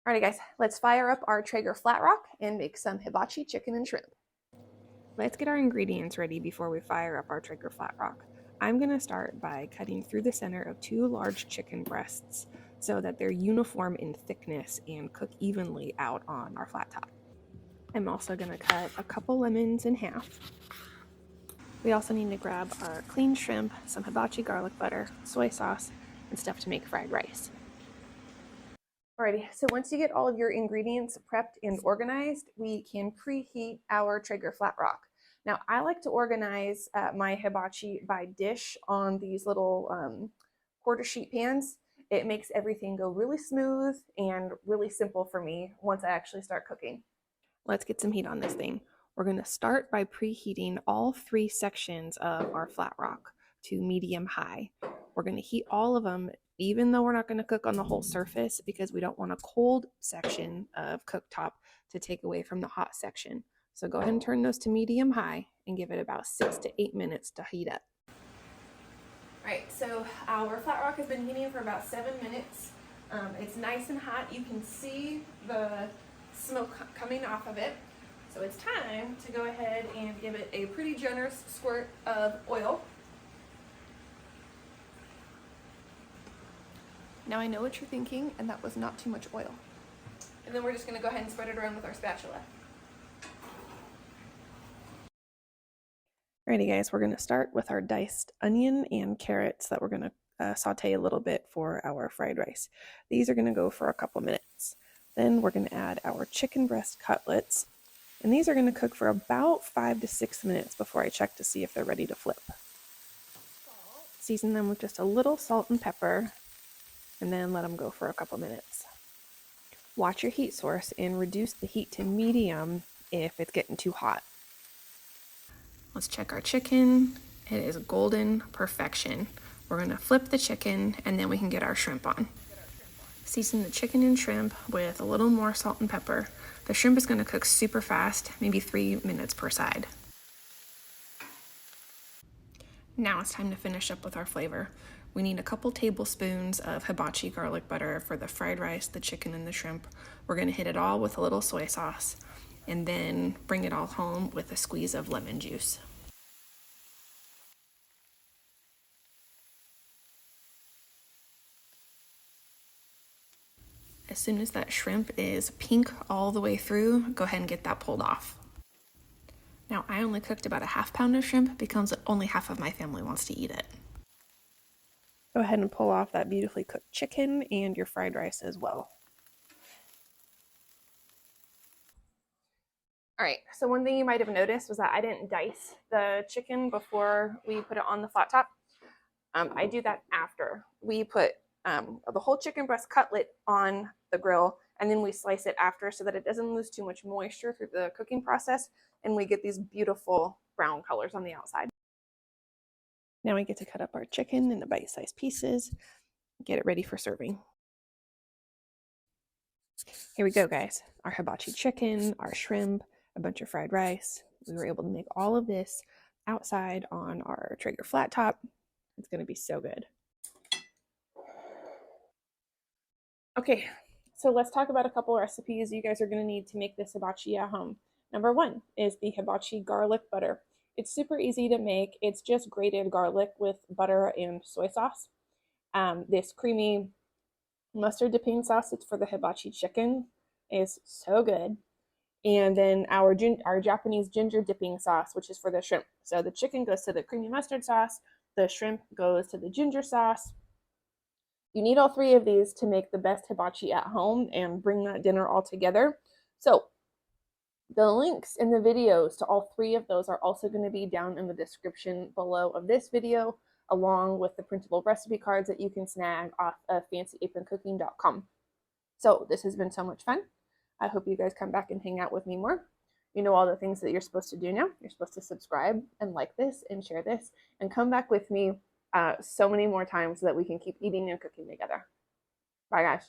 Alrighty guys, let's fire up our Traeger Flatrock and make some hibachi chicken and shrimp. Let's get our ingredients ready before we fire up our Traeger Flatrock. I'm going to start by cutting through the center of 2 large chicken breasts so that they're uniform in thickness and cook evenly out on our flat top. I'm also going to cut a couple lemons in half. We also need to grab our clean shrimp, some hibachi garlic butter, soy sauce, and stuff to make fried rice. Alrighty, so once you get all of your ingredients prepped and organized, we can preheat our Traeger Flatrock. Now, I like to organize my hibachi by dish on these little quarter sheet pans. It makes everything go really smooth and really simple for me once I actually start cooking. Let's get some heat on this thing. We're going to start by preheating all 3 sections of our Flatrock to medium high. We're going to heat all of them, even though we're not going to cook on the whole surface, because we don't want a cold section of cooktop to take away from the hot section. So go ahead and turn those to medium high and give it about 6 to 8 minutes to heat up. All right, so our Flatrock has been heating for about 7 minutes. It's nice and hot. You can see the smoke coming off of it. So it's time to go ahead and give it a pretty generous squirt of oil. Now I know what you're thinking, and that was not too much oil. And then we're just going to go ahead and spread it around with our spatula. Alrighty guys, we're going to start with our diced onion and carrots that we're going to saute a little bit for our fried rice. These are going to go for a couple minutes. Then we're going to add our chicken breast cutlets, and these are going to cook for about 5 to 6 minutes before I check to see if they're ready to flip. Season them with just a little salt and pepper, and then let them go for a couple minutes. Watch your heat source and reduce the heat to medium if it's getting too hot. Let's check our chicken. It is golden perfection. We're going to flip the chicken and then we can get our shrimp on. Season the chicken and shrimp with a little more salt and pepper. The shrimp is going to cook super fast, maybe 3 minutes per side. Now it's time to finish up with our flavor. We need a couple tablespoons of hibachi garlic butter for the fried rice, the chicken, and the shrimp. We're going to hit it all with a little soy sauce and then bring it all home with a squeeze of lemon juice. As soon as that shrimp is pink all the way through, go ahead and get that pulled off. Now, I only cooked about a ½ pound of shrimp because only half of my family wants to eat it. Go ahead and pull off that beautifully cooked chicken and your fried rice as well. All right, so one thing you might have noticed was that I didn't dice the chicken before we put it on the flat top. I do that after. We put the whole chicken breast cutlet on the grill, and then we slice it after so that it doesn't lose too much moisture through the cooking process, and we get these beautiful brown colors on the outside. Now we get to cut up our chicken into bite-sized pieces, get it ready for serving. Here we go, guys. Our hibachi chicken, our shrimp, a bunch of fried rice. We were able to make all of this outside on our Traeger flat top. It's going to be so good. Okay, so let's talk about a couple recipes you guys are going to need to make this hibachi at home. Number 1 is the hibachi garlic butter. It's super easy to make. It's just grated garlic with butter and soy sauce. This creamy mustard dipping sauce, it's for the hibachi chicken, is so good. And then our Japanese ginger dipping sauce, which is for the shrimp. So the chicken goes to the creamy mustard sauce, the shrimp goes to the ginger sauce. You need all 3 of these to make the best hibachi at home and bring that dinner all together. So the links in the videos to all 3 of those are also going to be down in the description below of this video, along with the printable recipe cards that you can snag off of fancyaproncooking.com. So this has been so much fun. I hope you guys come back and hang out with me more. You know all the things that you're supposed to do now. You're supposed to subscribe and like this and share this and come back with me so many more times so that we can keep eating and cooking together. Bye, guys.